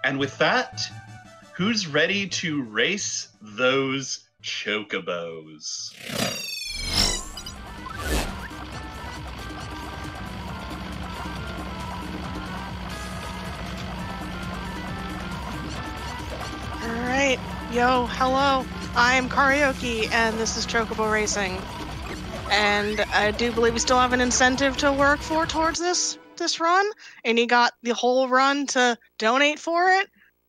And with that, who's ready to race those chocobos? Alright, yo, hello. I'm Karaoke, and this is Chocobo Racing. And I do believe we still have an incentive to work for towards this run, and you got the whole run to donate for it,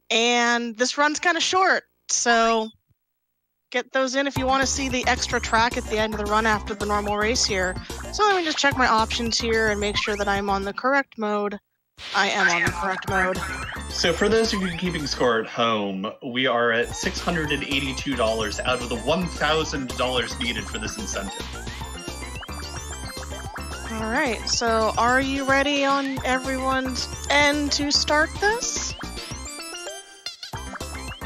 and this run's kind of short, so get those in if you want to see the extra track at the end of the run after the normal race here. So let me just check my options here and make sure that I'm on the correct mode. I am on the correct mode. So for those of you keeping score at home, we are at $682 out of the $1,000 needed for this incentive. Alright, so are you ready on everyone's end to start this?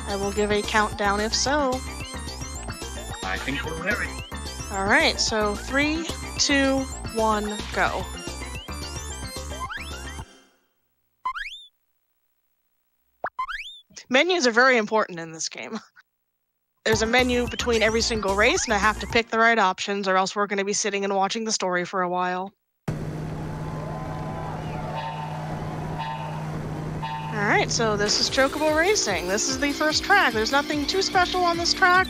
I will give a countdown if so. I think we're ready. Alright, so 3, 2, 1, go. Menus are very important in this game. There's a menu between every single race, and I have to pick the right options, or else we're going to be sitting and watching the story for a while. Alright, so this is Chocobo Racing. This is the first track. There's nothing too special on this track.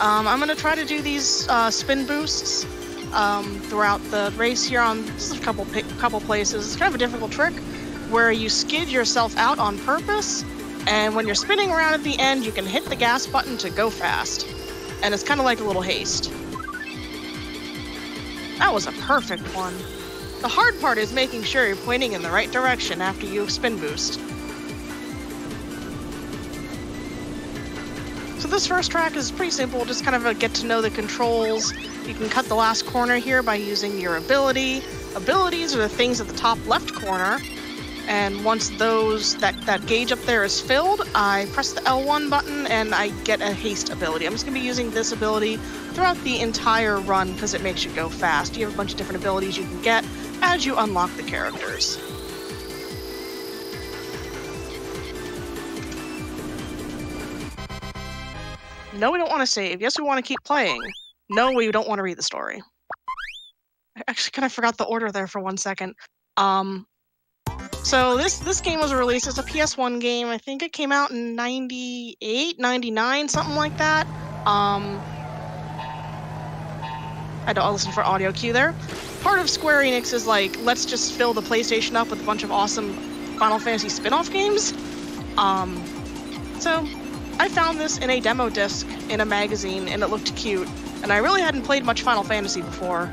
I'm going to try to do these spin boosts throughout the race here on just a couple places. It's kind of a difficult trick where you skid yourself out on purpose, and when you're spinning around at the end, you can hit the gas button to go fast. And it's kind of like a little haste. That was a perfect one. The hard part is making sure you're pointing in the right direction after you spin boost. So this first track is pretty simple, just kind of a get to know the controls. You can cut the last corner here by using your ability. Abilities are the things at the top left corner. And once that gauge up there is filled, I press the L1 button and I get a haste ability. I'm just going to be using this ability throughout the entire run because it makes you go fast. You have a bunch of different abilities you can get as you unlock the characters. No, we don't want to save. Yes, we want to keep playing. No, we don't want to read the story. I actually kind of forgot the order there for 1 second. So this game was released as a PS1 game. I think it came out in 98, 99, something like that. I had to listen for audio cue there. Part of Square Enix is like, let's just fill the PlayStation up with a bunch of awesome Final Fantasy spin-off games. So I found this in a demo disc in a magazine, and it looked cute. And I really hadn't played much Final Fantasy before,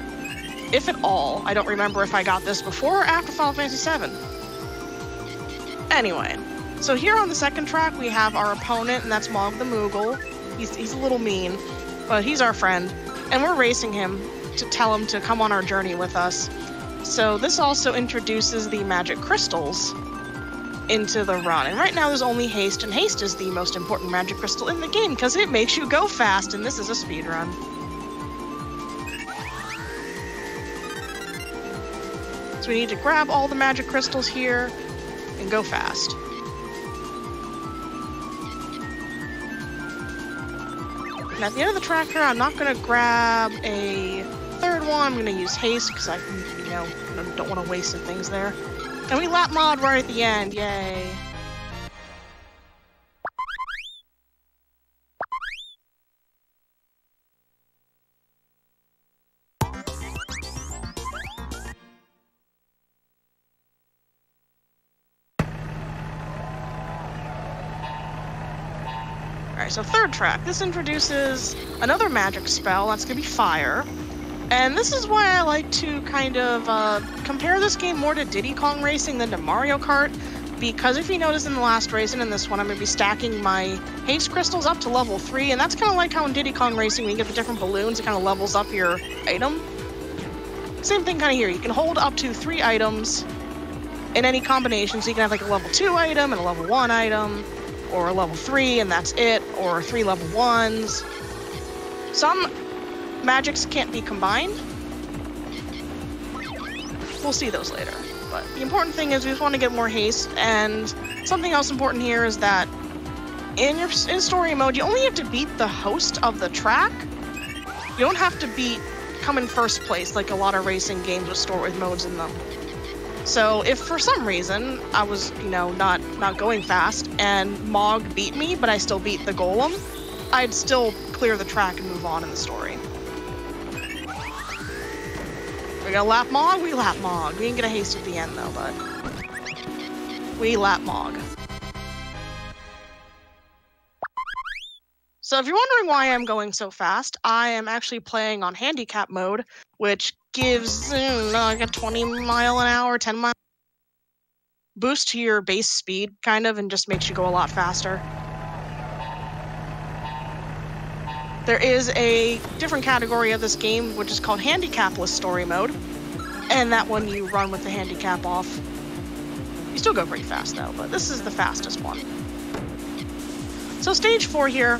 if at all. I don't remember if I got this before or after Final Fantasy VII. Anyway, so here on the second track we have our opponent, and that's Mog the Moogle. He's a little mean, but he's our friend, and we're racing him to tell him to come on our journey with us. So this also introduces the magic crystals into the run, and right now there's only haste, and haste is the most important magic crystal in the game because it makes you go fast, and this is a speed run. So we need to grab all the magic crystals here and go fast. And at the end of the track here, I'm not going to grab a third one. I'm going to use haste because I don't want to waste some things there. And we lap mod right at the end. Yay. Alright, so third track. This introduces another magic spell. That's going to be fire. And this is why I like to kind of compare this game more to Diddy Kong Racing than to Mario Kart. Because if you notice in the last race and in this one, I'm going to be stacking my haste crystals up to level 3. And that's kind of like how in Diddy Kong Racing, when you get the different balloons, it kind of levels up your item. Same thing kind of here. You can hold up to 3 items in any combination. So you can have like a level 2 item and a level 1 item, or a level 3 and that's it, or 3 level 1s. Some magics can't be combined. We'll see those later. But the important thing is we just want to get more haste, and Something else important here is that in story mode, you only have to beat the host of the track. You don't have to come in first place like a lot of racing games with story modes in them. So if for some reason I was, not going fast and Mog beat me, but I still beat the Golem, I'd still clear the track and move on in the story. We gotta lap Mog, we lap Mog. We didn't get a haste at the end though, but we lap Mog. So if you're wondering why I'm going so fast, I am actually playing on handicap mode, which gives like a 20-mile-an-hour, 10-mile boost to your base speed, kind of, and just makes you go a lot faster. There is a different category of this game, which is called handicapless story mode, and that one you run with the handicap off. You still go pretty fast though, but this is the fastest one. So stage 4 here.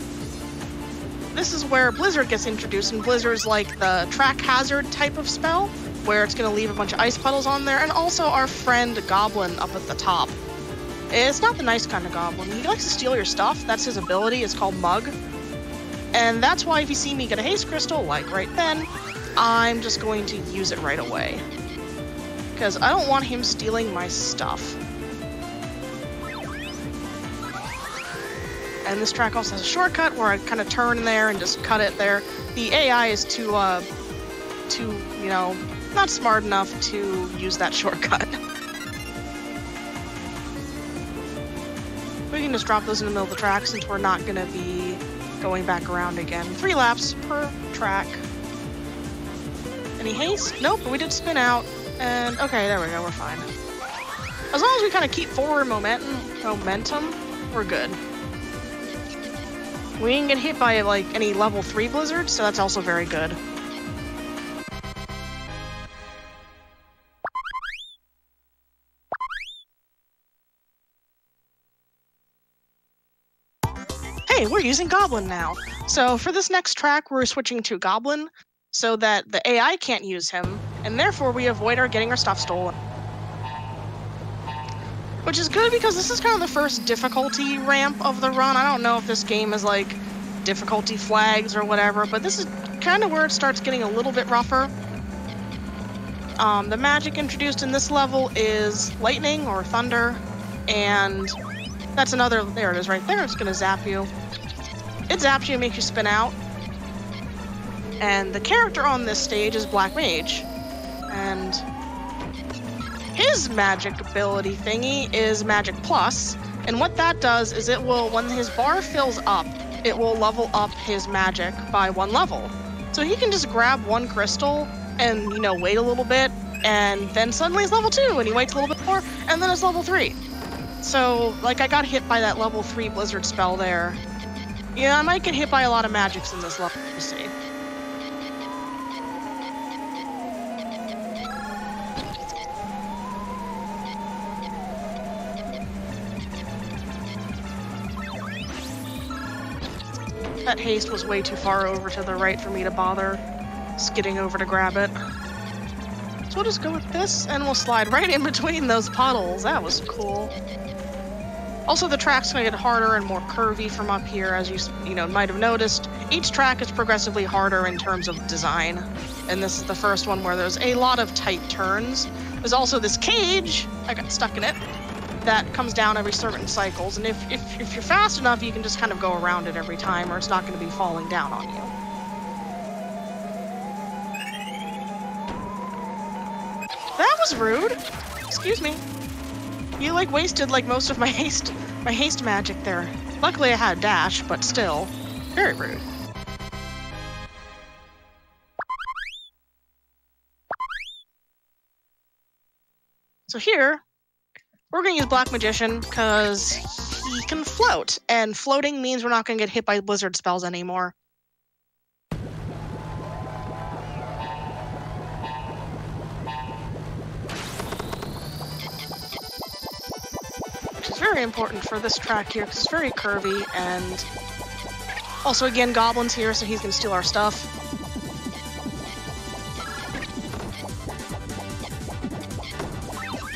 This is where Blizzard gets introduced, and Blizzard's like the track hazard type of spell, where it's going to leave a bunch of ice puddles on there, and also our friend Goblin up at the top. It's not the nice kind of Goblin. He likes to steal your stuff. That's his ability. It's called Mug. And that's why if you see me get a haste crystal, like right then, I'm just going to use it right away. Because I don't want him stealing my stuff. And this track also has a shortcut where I kind of turn in there and just cut it there. The AI is too, not smart enough to use that shortcut. We can just drop those in the middle of the track since we're not going to be going back around again. 3 laps per track. Any haste? Nope, but we did spin out. And okay, there we go, we're fine. As long as we kind of keep forward momentum, we're good. We didn't get hit by like any level 3 blizzards, so that's also very good. Hey, we're using Goblin now. So for this next track, we're switching to Goblin so that the AI can't use him, and therefore we avoid getting our stuff stolen. Which is good because this is kind of the first difficulty ramp of the run. I don't know if this game is like difficulty flags or whatever, but this is kind of where it starts getting a little bit rougher. The magic introduced in this level is lightning or thunder, and that's another, there it is right there, it's gonna zap you. It zaps you and makes you spin out. And the character on this stage is Black Mage, and his magic ability thingy is Magic Plus, and what that does is it will, when his bar fills up, it will level up his magic by 1 level. So he can just grab 1 crystal and, wait a little bit, and then suddenly it's level 2, and he waits a little bit more, and then it's level 3. So, like, I got hit by that level 3 blizzard spell there. Yeah, I might get hit by a lot of magics in this level, you see. That haste was way too far over to the right for me to bother skidding over to grab it. So we'll just go with this, and we'll slide right in between those puddles. That was cool. Also, the track's gonna get harder and more curvy from up here, as you might have noticed. Each track is progressively harder in terms of design, and this is the first one where there's a lot of tight turns. There's also this cage, I got stuck in it, that comes down every certain cycles, and if you're fast enough, you can just kind of go around it every time, or it's not going to be falling down on you. That was rude. Excuse me. You wasted most of my haste magic there. Luckily I had a dash, but still, very rude. So here, we're going to use Black Magician because he can float, and floating means we're not going to get hit by blizzard spells anymore. Which is very important for this track here because it's very curvy, and also again, Goblin's here, so he's going to steal our stuff.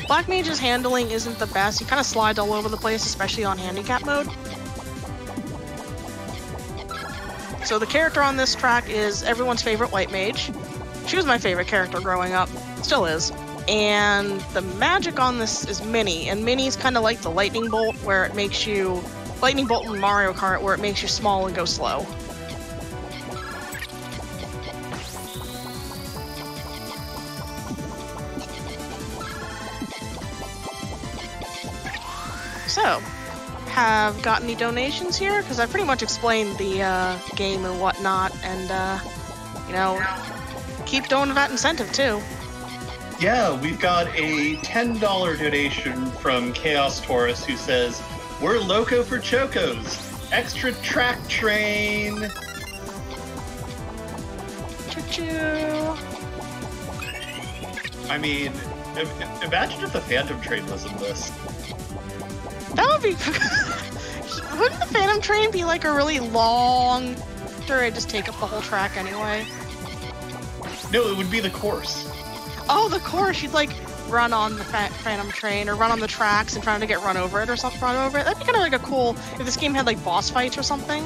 Black Mage's handling isn't the best. He kind of slides all over the place, especially on handicap mode. So the character on this track is everyone's favorite White Mage. She was my favorite character growing up, still is. And the magic on this is Mini, and Mini's kind of like the Lightning Bolt, where it makes you... Lightning Bolt in Mario Kart, where it makes you small and go slow. So, have got any donations here? Because I pretty much explained the game and whatnot, and, you know, keep doing that incentive too. Yeah, we've got a $10 donation from Chaos Taurus who says, "We're loco for Chocos. Extra track train." Choo-choo. I mean, imagine if the Phantom Train was in this. That would be... Wouldn't the Phantom Train be like a really long... Or it'd just take up the whole track anyway? No, it would be the course. Oh, the course! You'd like run on the Phantom Train or run on the tracks and trying to get run over it or something. That'd be kind of like a cool... If this game had like boss fights or something.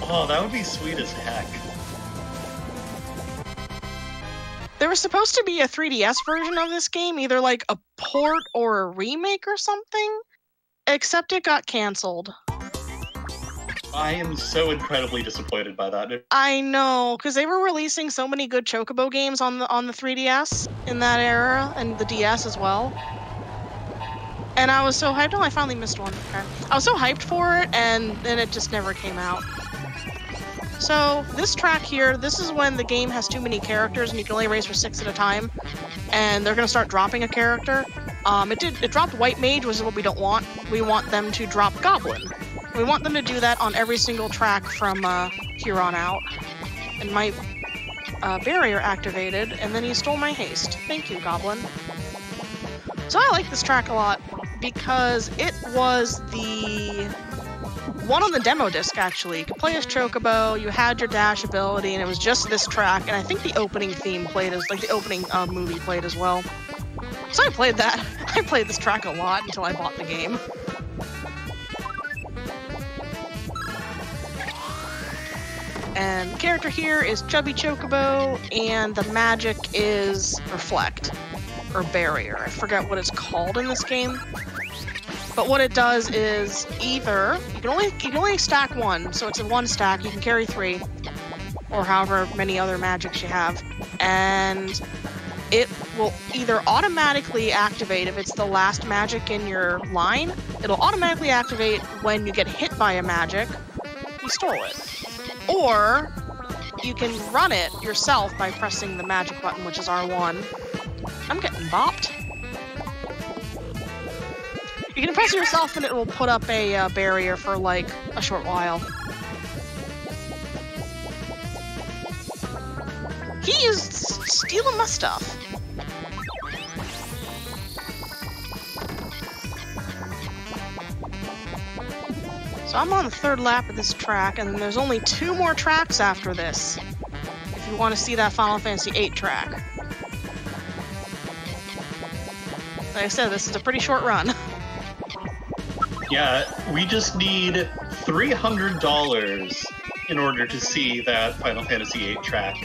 Oh, that would be sweet as heck. There was supposed to be a 3DS version of this game, either like a port or a remake or something, except it got canceled. I am so incredibly disappointed by that. I know, because they were releasing so many good Chocobo games on the 3DS in that era, and the DS as well. And I was so hyped. Oh, I finally missed one. Okay. I was so hyped for it, and then it just never came out. So, this track here, this is when the game has too many characters and you can only race for 6 at a time. And they're going to start dropping a character. It dropped White Mage, which is what we don't want. We want them to drop Goblin. We want them to do that on every single track from here on out. And my barrier activated, and then he stole my haste. Thank you, Goblin. So I like this track a lot, because it was the... one on the demo disc, actually. You could play as Chocobo, you had your dash ability, and it was just this track, and I think the opening theme played as, like, the opening movie played as well. So I played that. I played this track a lot until I bought the game. And the character here is Chubby Chocobo, and the magic is Reflect, or Barrier. I forget what it's called in this game. But what it does is either you can only stack one, so it's in one stack. You can carry 3, or however many other magics you have, and it will either automatically activate if it's the last magic in your line. It'll automatically activate when you get hit by a magic. You stole it, or you can run it yourself by pressing the magic button, which is R1. I'm getting bopped. You can press it yourself and it will put up a barrier for, like, a short while. He is stealing my stuff. So I'm on the 3rd lap of this track, and there's only 2 more tracks after this, if you want to see that Final Fantasy VIII track. Like I said, this is a pretty short run. Yeah, we just need $300 in order to see that Final Fantasy VIII track.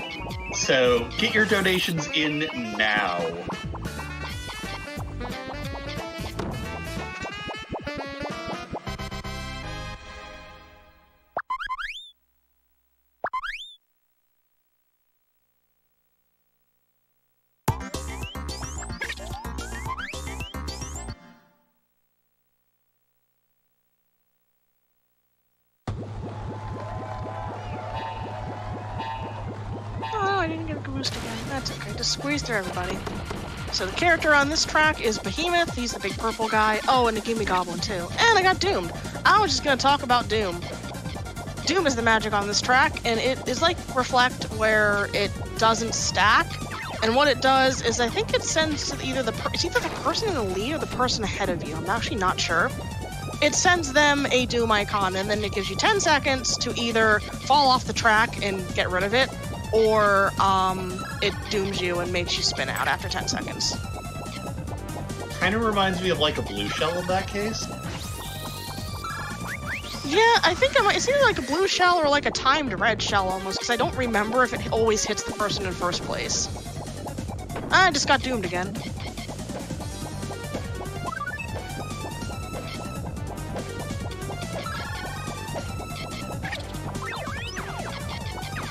So get your donations in now. I didn't get a boost again. That's okay. Just squeeze through everybody. So the character on this track is Behemoth. He's the big purple guy. Oh, and it gave me Goblin too. And I got Doom. I was just gonna talk about Doom. Doom is the magic on this track, and it is like Reflect, where it doesn't stack. And what it does is, I think it sends to either the person in the lead or the person ahead of you. I'm actually not sure. It sends them a Doom icon, and then it gives you 10 seconds to either fall off the track and get rid of it, or it dooms you and makes you spin out after 10 seconds. kind of reminds me of like a blue shell in that case. Yeah, I think it's either like a blue shell or like a timed red shell almost, because I don't remember if it always hits the person in first place. I just got doomed again.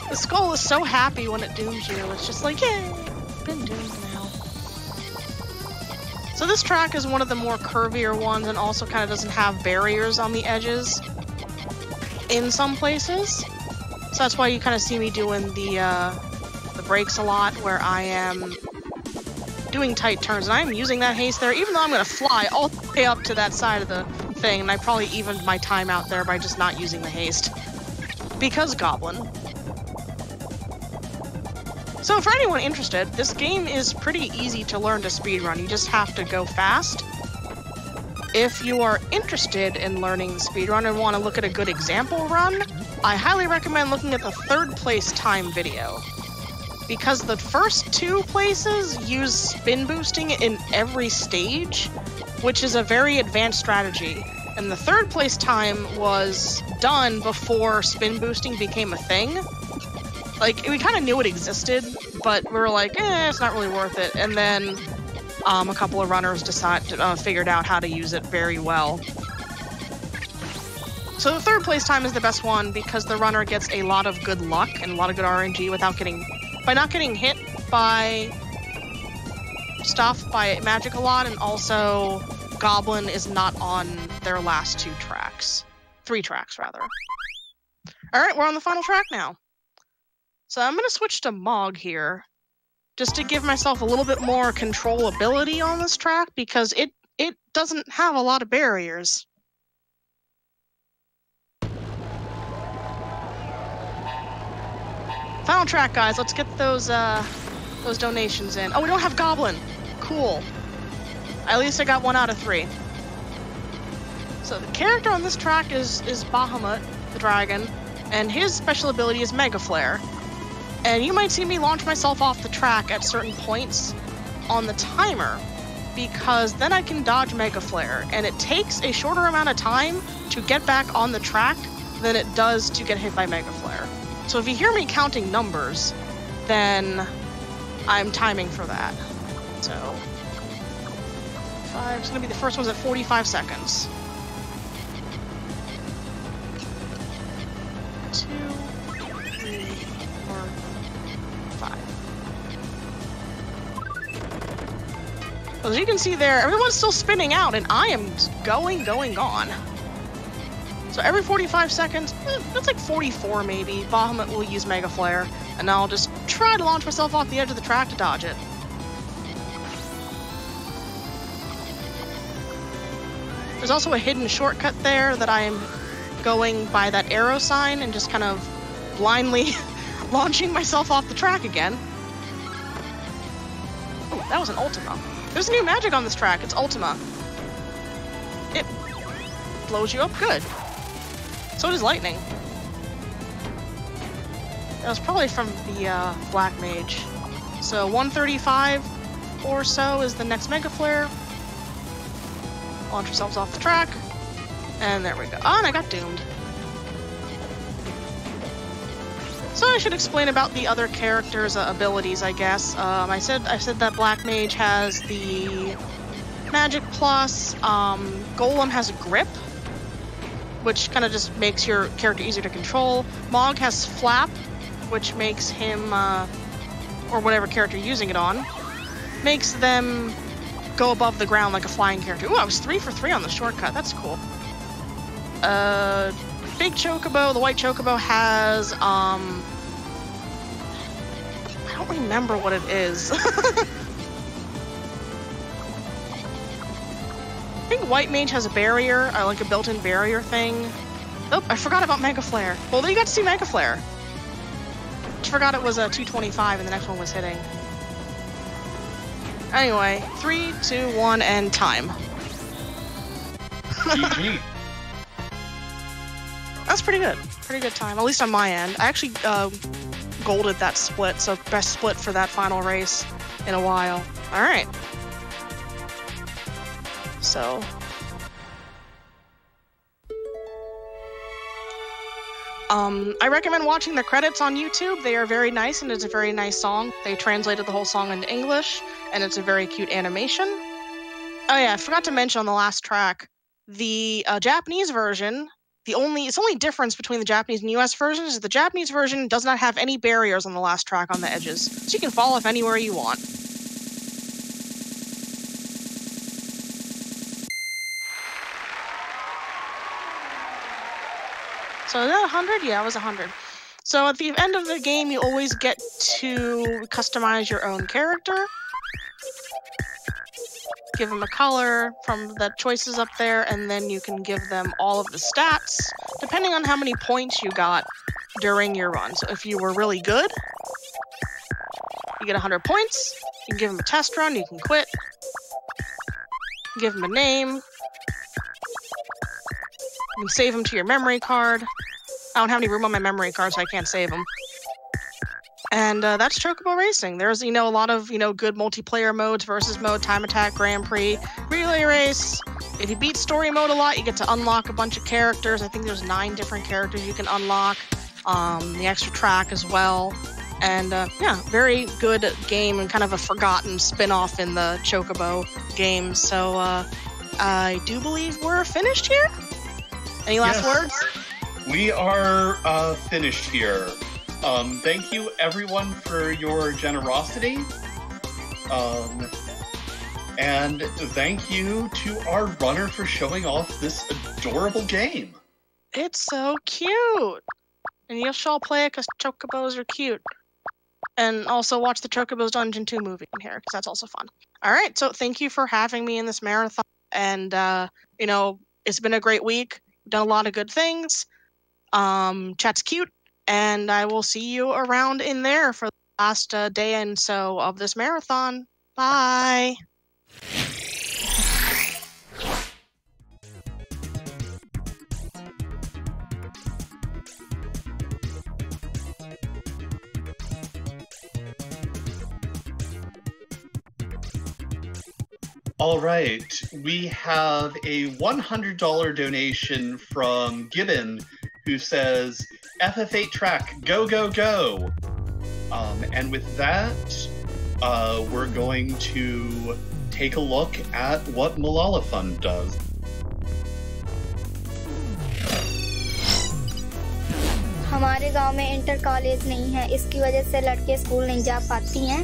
The skull is so happy when it dooms you. It's just like, yay, been doomed now. So this track is one of the more curvier ones and also kind of doesn't have barriers on the edges in some places. So that's why you kind of see me doing the brakes a lot, where I am doing tight turns. And I'm using that haste there, even though I'm going to fly all the way up to that side of the thing, and I probably evened my time out there by just not using the haste. Because Goblin. So for anyone interested, this game is pretty easy to learn to speedrun. You just have to go fast. If you are interested in learning the speedrun and want to look at a good example run, I highly recommend looking at the 3rd place time video. Because the first 2 places use spin boosting in every stage, which is a very advanced strategy. And the 3rd place time was done before spin boosting became a thing. Like, we kind of knew it existed, but we were like, it's not really worth it. And then a couple of runners figured out how to use it very well. So the 3rd place time is the best one because the runner gets a lot of good luck and a lot of good RNG by not getting hit by stuff, by magic a lot, and also Goblin is not on their last 2 tracks. 3 tracks, rather. Alright, we're on the final track now. So I'm going to switch to Mog here, just to give myself a little bit more controllability on this track, because it doesn't have a lot of barriers. Final track, guys. Let's get those donations in. Oh, we don't have Goblin. Cool. At least I got 1 out of 3. So the character on this track is Bahamut, the dragon, and his special ability is Mega Flare. And you might see me launch myself off the track at certain points on the timer, because then I can dodge Mega Flare, and it takes a shorter amount of time to get back on the track than it does to get hit by Mega Flare. So if you hear me counting numbers, then I'm timing for that. So, 5, it's gonna be the first one's at 45 seconds. 2, 3, 4, 5. As you can see there, everyone's still spinning out, and I am going, gone. So every 45 seconds, that's like 44 maybe, Bahamut will use Mega Flare, and I'll just try to launch myself off the edge of the track to dodge it. There's also a hidden shortcut there that I am going by that arrow sign and just kind of blindly launching myself off the track again. Oh, that was an Ultima. There's new magic on this track, it's Ultima. It blows you up good. So does lightning. That was probably from the Black Mage. So 135 or so is the next Mega Flare. Launch yourselves off the track. And there we go. Oh, and I got doomed. So I should explain about the other characters' abilities, I guess. I said that Black Mage has the Magic Plus. Golem has Grip, which kind of just makes your character easier to control. Mog has Flap, which makes him, or whatever character you're using it on, makes them go above the ground like a flying character. Ooh, I was 3 for 3 on the shortcut. That's cool. Big Chocobo, the white Chocobo has, I don't remember what it is. I think White Mage has a barrier, like a built-in barrier thing. Oh, I forgot about Mega Flare. Well, then you got to see Mega Flare. Just forgot it was a 225 and the next one was hitting. Anyway, 3, 2, 1, and time. GG. That's pretty good. Pretty good time, at least on my end. I actually golded that split, so best split for that final race in a while. Alright. So. I recommend watching the credits on YouTube. They are very nice, and it's a very nice song. They translated the whole song into English, and it's a very cute animation. Oh yeah, I forgot to mention on the last track, the Japanese version, the only difference between the Japanese and US versions is the Japanese version does not have any barriers on the last track on the edges, so you can fall off anywhere you want. So is that 100? Yeah, it was 100. So at the end of the game, you always get to customize your own character. Give them a color from the choices up there, and then you can give them all of the stats, depending on how many points you got during your run. So if you were really good, you get 100 points. You can give them a test run, you can quit. Give them a name. You can save them to your memory card. I don't have any room on my memory card, so I can't save them. And that's Chocobo Racing. There's, a lot of, good multiplayer modes, versus mode, time attack, Grand Prix, relay race. If you beat story mode a lot, you get to unlock a bunch of characters. I think there's 9 different characters you can unlock. The extra track as well. And yeah, very good game and kind of a forgotten spin-off in the Chocobo games. So I do believe we're finished here. Any last words? We are finished here. Thank you, everyone, for your generosity. And thank you to our runner for showing off this adorable game. It's so cute. And you should all play it because Chocobos are cute. And also watch the Chocobos Dungeon 2 movie in here because that's also fun. All right, so thank you for having me in this marathon. And, it's been a great week. Done a lot of good things. Chat's cute. And I will see you around in there for the last day and so of this marathon. Bye. All right, we have a $100 donation from Gibbon, who says, FF8 track, go, go, go. And with that, we're going to take a look at what Malala Fund does. हमारे गांव में inter college नहीं है, इसकी वजह से लड़के school नहीं जा पाती हैं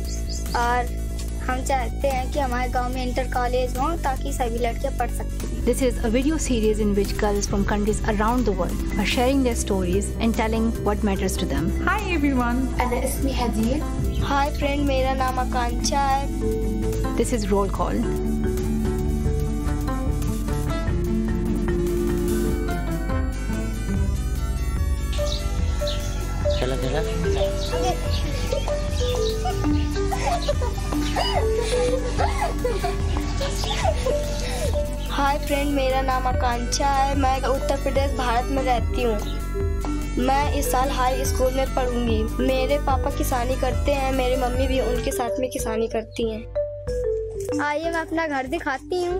और हम चाहते हैं कि हमारे गांव में इंटर कॉलेज हो ताकि सभी लड़कियां पढ़ सकती हैं। This is a video series in which girls from countries around the world are sharing their stories and telling what matters to them. Hi everyone. अना इसमी हदीर। Hi friend, मेरा नाम आकांक्षा है। This is Roll Call. चला चला। Hi friend, मेरा नाम आकांक्षा है। मैं उत्तर प्रदेश भारत में रहती हूँ। मैं इस साल हाई स्कूल में पढ़ूंगी। मेरे पापा किसानी करते हैं, मेरी मम्मी भी उनके साथ में किसानी करती हैं। आइए मैं अपना घर दिखाती हूँ।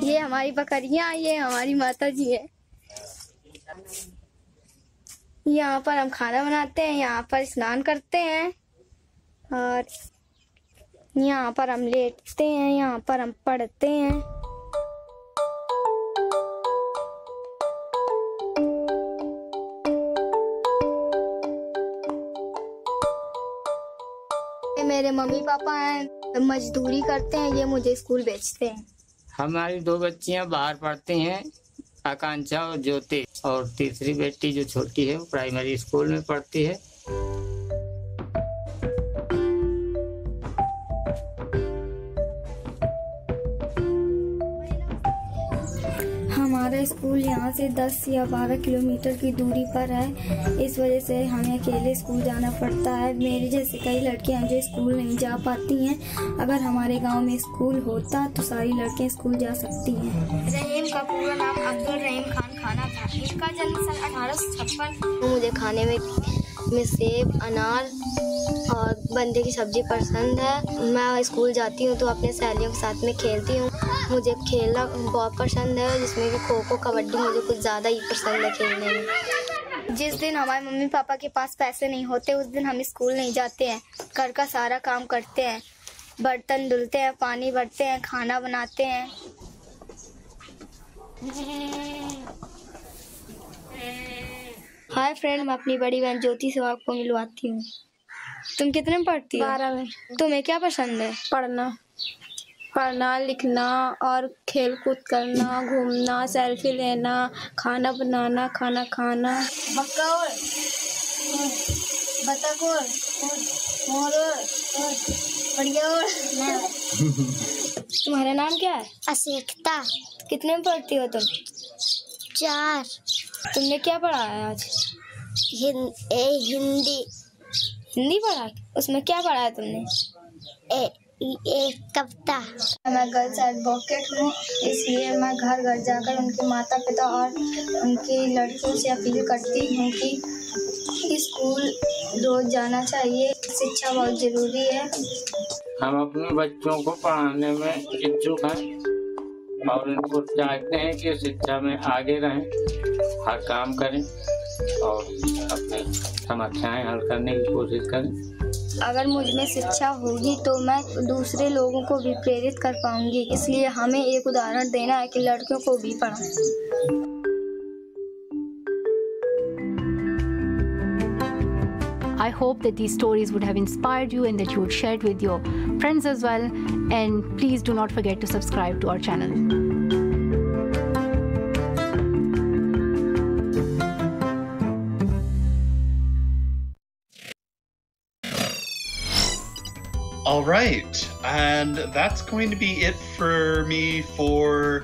ये हमारी बकरियां, ये हमारी माता जी है। यहाँ पर हम खाना बनाते हैं, यहाँ पर स्नान करते हैं और यहाँ पर हम लेटते हैं, यहाँ पर हम पढ़ते हैं। मेरे मम्मी पापा हैं, मजदूरी करते हैं, ये मुझे स्कूल भेजते हैं। हमारी 2 बच्चियां बाहर पढ़ती हैं, आकांक्षा और ज्योति, और तीसरी बेटी जो छोटी है वो प्राइमरी स्कूल में पढ़ती है। हमारा स्कूल यहाँ से 10 या 12 किलोमीटर की दूरी पर है। इस वजह से हमें अकेले स्कूल जाना पड़ता है। मेरे जैसे कई लड़कियाँ जो स्कूल नहीं जा पाती हैं। अगर हमारे गांव में स्कूल होता तो सारी लड़कियाँ स्कूल जा सकती हैं। रहीम का पूरा नाम अब्दुल रहीम खान खाना था। इसका जन्म सन 1856। मुझे खाने में में सेब, अनार और बंदे की सब्जी पसंद है। मैं स्कूल जाती हूँ तो अपने सहेलियों के साथ में खेलती हूँ। मुझे खेलना बहुत पसंद है, जिसमें कि खो खो, कबड्डी मुझे कुछ ज़्यादा ही पसंद है खेलने में। जिस दिन हमारे मम्मी पापा के पास पैसे नहीं होते उस दिन हम स्कूल नहीं जाते हैं, घर का सारा काम करते हैं, बर्तन धुलते हैं, पानी भरते हैं, खाना बनाते हैं। हाय फ्रेंड, मैं अपनी बड़ी बहन ज्योति से आपको मिलवाती हूँ। तुम कितने में पढ़ती हो? 12 में। तुम्हें क्या पसंद है? पढ़ना, लिखना और खेल कूद करना, घूमना, सेल्फी लेना, खाना बनाना, खाना खाना। तुम्हारा नाम क्या है? अशिक्षा। कितने में पढ़ती हो तुम? 4। तुमने क्या पढ़ा है आज? हिंदी। हिंदी पढ़ा है? उसमें क्या पढ़ा है तुमने? एक कविता। मैं गर्ल्स एडवोकेट हूँ, इसलिए मैं घर घर जाकर उनके माता पिता और उनकी लड़कियों से अपील करती हूँ कि स्कूल रोज जाना चाहिए। शिक्षा बहुत जरूरी है। हम अपने बच्चों को पढ़ाने में इच्छुक हैं और उनको चाहते हैं कि शिक्षा में आगे रहें, हर काम करें और अपनी समस्याएं हल करने की कोशिश करें। अगर मुझ में शिक्षा होगी तो मैं दूसरे लोगों को भी प्रेरित कर पाऊंगी, इसलिए हमें एक उदाहरण देना है कि लड़कियों को भी पढ़ाएं। I hope that these stories would have inspired you and that you would share it with your friends as well. And please do not forget to subscribe to our channel. All right, and that's going to be it for me for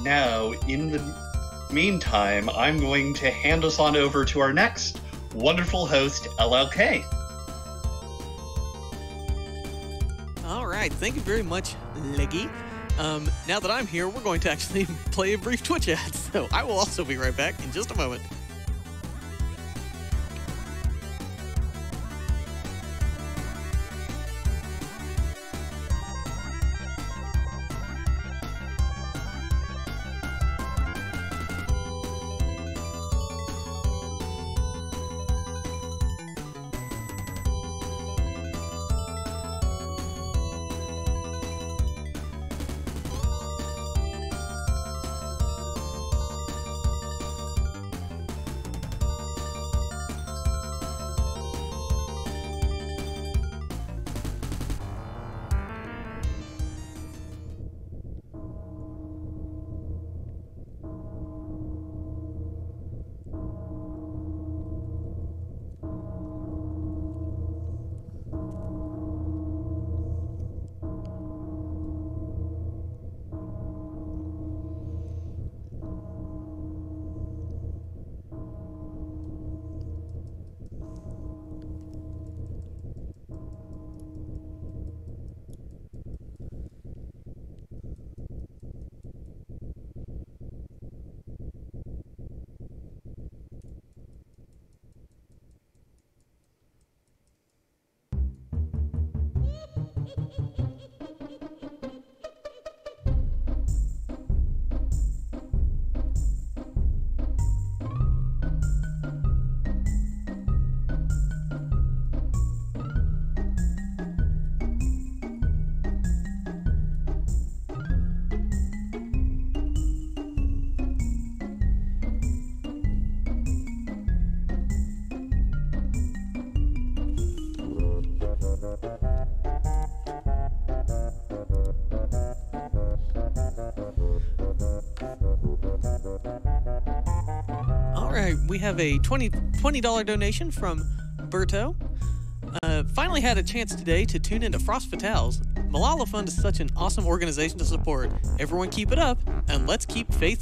now. In the meantime, I'm going to hand us on over to our next wonderful host, LLK. All right, thank you very much, Leggy. Now that I'm here, we're going to actually play a brief Twitch ad, so I will also be right back in just a moment. We have a $20 donation from Berto. Finally had a chance today to tune into Frost Fatales. Malala Fund is such an awesome organization to support. Everyone keep it up, and let's keep faith